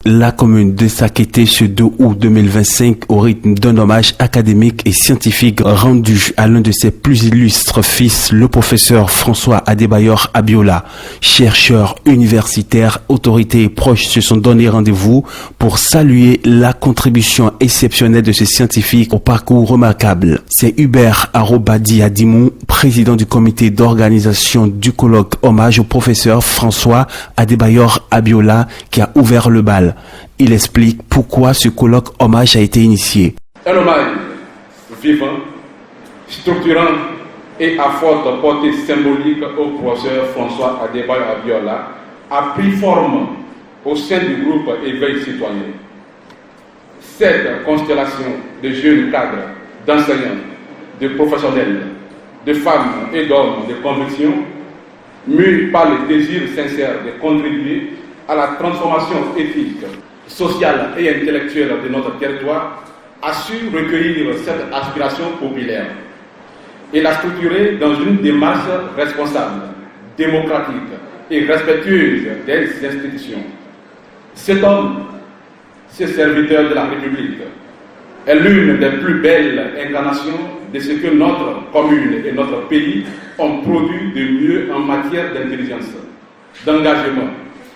la commune de Sakété ce 2 août 2025 au rythme d'un hommage académique et scientifique rendu à l'un de ses plus illustres fils, le professeur François Adébayor Abiola. Chercheurs, universitaires, autorités et proches se sont donné rendez-vous pour saluer la contribution exceptionnelle de ce scientifique au parcours remarquable. C'est Hubert Arobadi Adimou, président du comité d'organisation du colloque hommage au professeur François Adébayor Abiola, qui a ouvert le bal. Il explique pourquoi ce colloque hommage a été initié. Un hommage vivant, structurant et à forte portée symbolique au professeur François Adébayor Abiola a pris forme au sein du groupe Éveil Citoyen. Cette constellation de jeunes cadres, d'enseignants, de professionnels, de femmes et d'hommes de conviction, mus par le désir sincère de contribuer à la transformation éthique, sociale et intellectuelle de notre territoire, a su recueillir cette aspiration populaire et la structurer dans une démarche responsable, démocratique et respectueuse des institutions. Cet homme, ce serviteur de la République, est l'une des plus belles incarnations de ce que notre commune et notre pays ont produit de mieux en matière d'intelligence, d'engagement,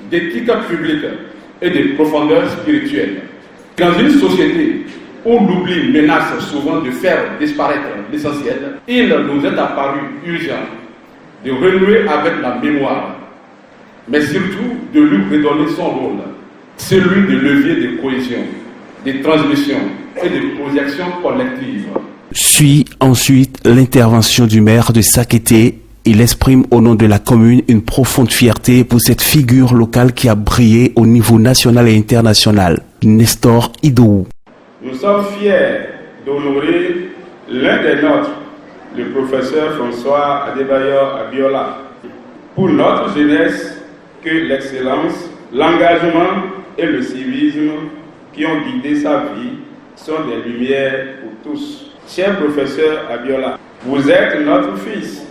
d'éthique publique et de profondeur spirituelle. Dans une société où l'oubli menace souvent de faire disparaître l'essentiel, il nous est apparu urgent de renouer avec la mémoire, mais surtout de lui redonner son rôle, celui de levier de cohésion, de transmission et de projection collective. Suit ensuite l'intervention du maire de Sakété. Il exprime au nom de la commune une profonde fierté pour cette figure locale qui a brillé au niveau national et international. Nestor Idou. Nous sommes fiers d'honorer l'un des nôtres, le professeur François Adébayor Abiola. Pour notre jeunesse, que l'excellence, l'engagement et le civisme qui ont guidé sa vie sont des lumières pour tous. Cher professeur Abiola, vous êtes notre fils,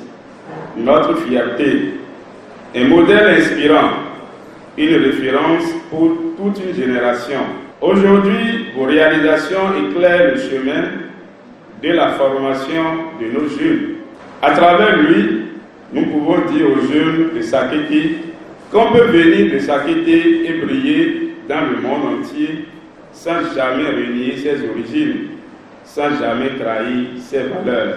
notre fierté, un modèle inspirant, une référence pour toute une génération. Aujourd'hui, vos réalisations éclairent le chemin de la formation de nos jeunes. À travers lui, nous pouvons dire aux jeunes de Sakété qu'on peut venir de Sakété et briller dans le monde entier sans jamais renier ses origines, sans jamais trahir ses valeurs.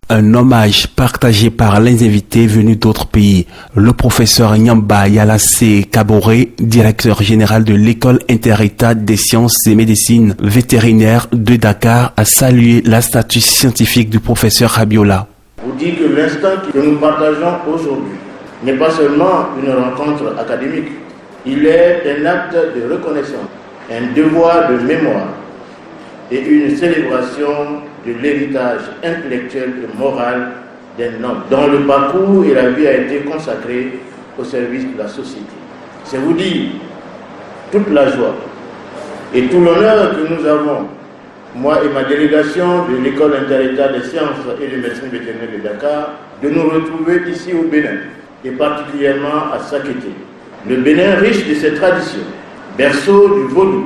Un hommage partagé par les invités venus d'autres pays. Le professeur Nyamba Yalassé Kaboré, directeur général de l'école inter-état des sciences et médecine vétérinaire de Dakar, a salué la statue scientifique du professeur Abiola. Vous dites que l'instant que nous partageons aujourd'hui n'est pas seulement une rencontre académique, il est un acte de reconnaissance, un devoir de mémoire et une célébration de l'héritage intellectuel et moral d'un homme dont le parcours et la vie a été consacrés au service de la société. C'est vous dire toute la joie et tout l'honneur que nous avons, moi et ma délégation de l'école inter-état des sciences et de médecine vétérinaire de Dakar, de nous retrouver ici au Bénin et particulièrement à Sakété. Le Bénin, riche de ses traditions, berceau du vaudou,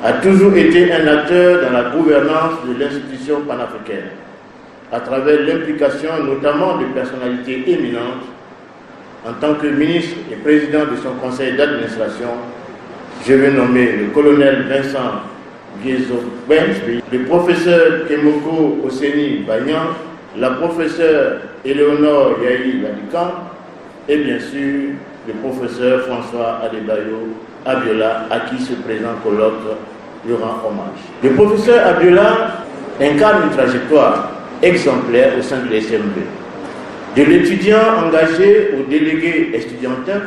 a toujours été un acteur dans la gouvernance de l'institution panafricaine, à travers l'implication notamment de personnalités éminentes. En tant que ministre et président de son conseil d'administration, je vais nommer le colonel Vincent Viezo-Bench, le professeur Kemoko Oseni Bagnan, la professeure Éléonore Yahi Ladikan et bien sûr le professeur François Adébayor Abiola, à qui ce présent colloque lui rend hommage. Le professeur Abiola incarne une trajectoire exemplaire au sein de l'SMV. De l'étudiant engagé au délégué estudiantin,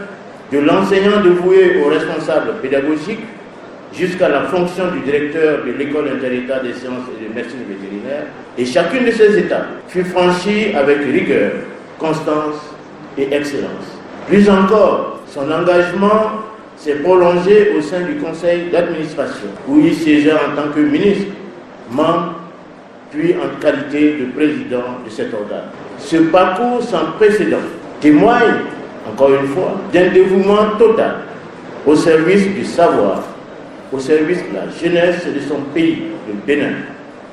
de l'enseignant dévoué aux responsables pédagogiques, jusqu'à la fonction du directeur de l'école inter-état des sciences et de médecine vétérinaire. Et chacune de ces étapes fut franchie avec rigueur, constance et excellence. Plus encore, son engagement s'est prolongé au sein du conseil d'administration, où il siégea en tant que ministre, membre, puis en qualité de président de cet organe. Ce parcours sans précédent témoigne, encore une fois, d'un dévouement total au service du savoir, au service de la jeunesse de son pays, le Bénin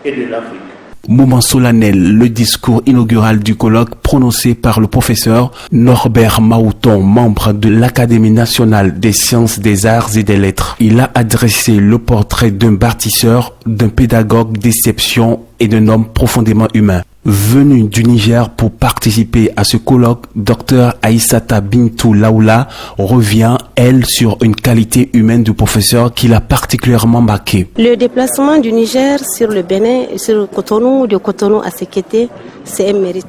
et de l'Afrique. Moment solennel, le discours inaugural du colloque prononcé par le professeur Norbert Mahouton, membre de l'Académie nationale des sciences, des arts et des lettres. Il a adressé le portrait d'un bâtisseur, d'un pédagogue d'exception et d'un homme profondément humain. Venu du Niger pour participer à ce colloque, Dr Aïssata Bintou Laoula revient, elle, sur une qualité humaine du professeur qui l'a particulièrement marqué. Le déplacement du Niger sur le Bénin et sur le Cotonou, de Cotonou à Sékété, c'est un mérite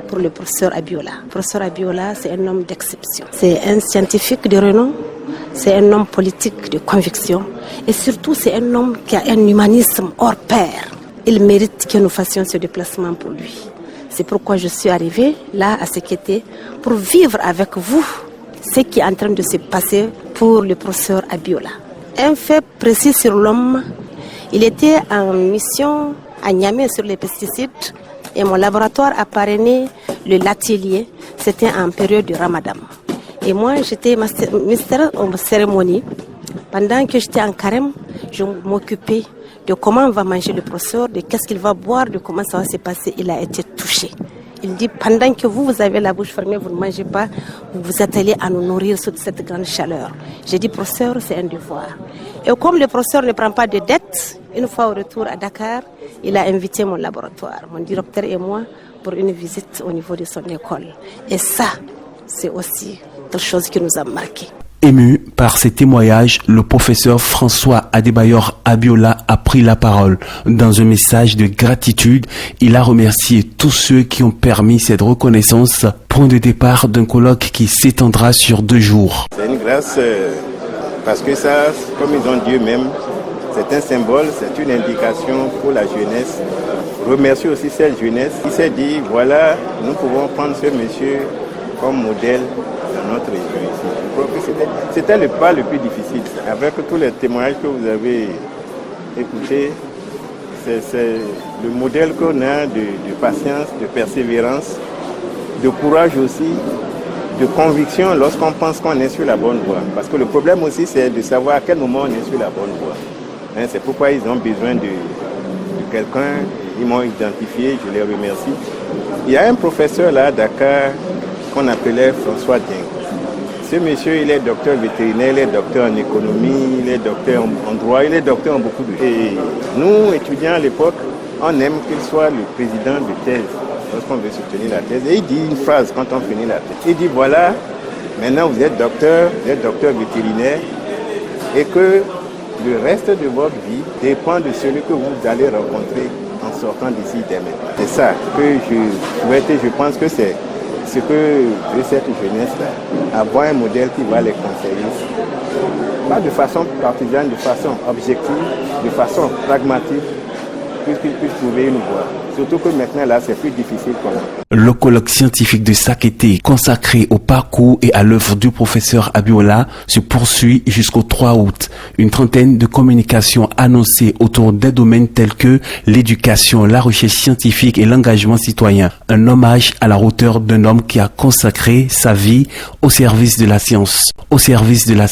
pour le professeur Abiola. Le professeur Abiola, c'est un homme d'exception. C'est un scientifique de renom, c'est un homme politique de conviction et surtout c'est un homme qui a un humanisme hors pair. Il mérite que nous fassions ce déplacement pour lui. C'est pourquoi je suis arrivée là à Sékété pour vivre avec vous ce qui est en train de se passer pour le professeur Abiola. Un fait précis sur l'homme, il était en mission à Niamey sur les pesticides et mon laboratoire a parrainé l'atelier. C'était en période du Ramadan. Et moi j'étais ministère en cérémonie. Pendant que j'étais en carême, je m'occupais de comment va manger le professeur, de qu'est-ce qu'il va boire, de comment ça va se passer. Il a été touché. Il dit, pendant que vous avez la bouche fermée, vous ne mangez pas, vous vous attelez à nous nourrir sous cette grande chaleur. J'ai dit, professeur, c'est un devoir. Et comme le professeur ne prend pas de dette, une fois au retour à Dakar, il a invité mon laboratoire, mon directeur et moi, pour une visite au niveau de son école. Et ça, c'est aussi quelque chose qui nous a marqué. Ému par ces témoignages, le professeur François Adebayor Abiola a pris la parole. Dans un message de gratitude, il a remercié tous ceux qui ont permis cette reconnaissance, point de départ d'un colloque qui s'étendra sur 2 jours. C'est une grâce parce que ça, comme ils ont dit eux-mêmes, c'est un symbole, c'est une indication pour la jeunesse. Remercie aussi cette jeunesse qui s'est dit, voilà, nous pouvons prendre ce monsieur comme modèle dans notre région ici. Je crois que c'était le pas le plus difficile. Avec tous les témoignages que vous avez écoutés, c'est le modèle qu'on a de patience, de persévérance, de courage aussi, de conviction lorsqu'on pense qu'on est sur la bonne voie. Parce que le problème aussi, c'est de savoir à quel moment on est sur la bonne voie. C'est pourquoi ils ont besoin de quelqu'un. Ils m'ont identifié, je les remercie. Il y a un professeur là à Dakar qu'on appelait François Dieng. Ce monsieur, il est docteur vétérinaire, il est docteur en économie, il est docteur en droit, il est docteur en beaucoup de choses. Et nous, étudiants à l'époque, on aime qu'il soit le président de thèse lorsqu'on veut soutenir la thèse. Et il dit une phrase quand on finit la thèse. Il dit, voilà, maintenant vous êtes docteur vétérinaire et que le reste de votre vie dépend de celui que vous allez rencontrer en sortant d'ici demain. C'est ça que je souhaite et je pense que c'est ce que veut cette jeunesse-là, avoir un modèle qui va les conseiller. Pas de façon partisane, de façon objective, de façon pragmatique, puisqu'ils puissent trouver une voie. Surtout que maintenant, là, c'est plus difficile qu'on a. Le colloque scientifique de Sakété, consacré au parcours et à l'œuvre du professeur Abiola, se poursuit jusqu'au 3 août. Une trentaine de communications annoncées autour des domaines tels que l'éducation, la recherche scientifique et l'engagement citoyen. Un hommage à la hauteur d'un homme qui a consacré sa vie au service de la science, au service de la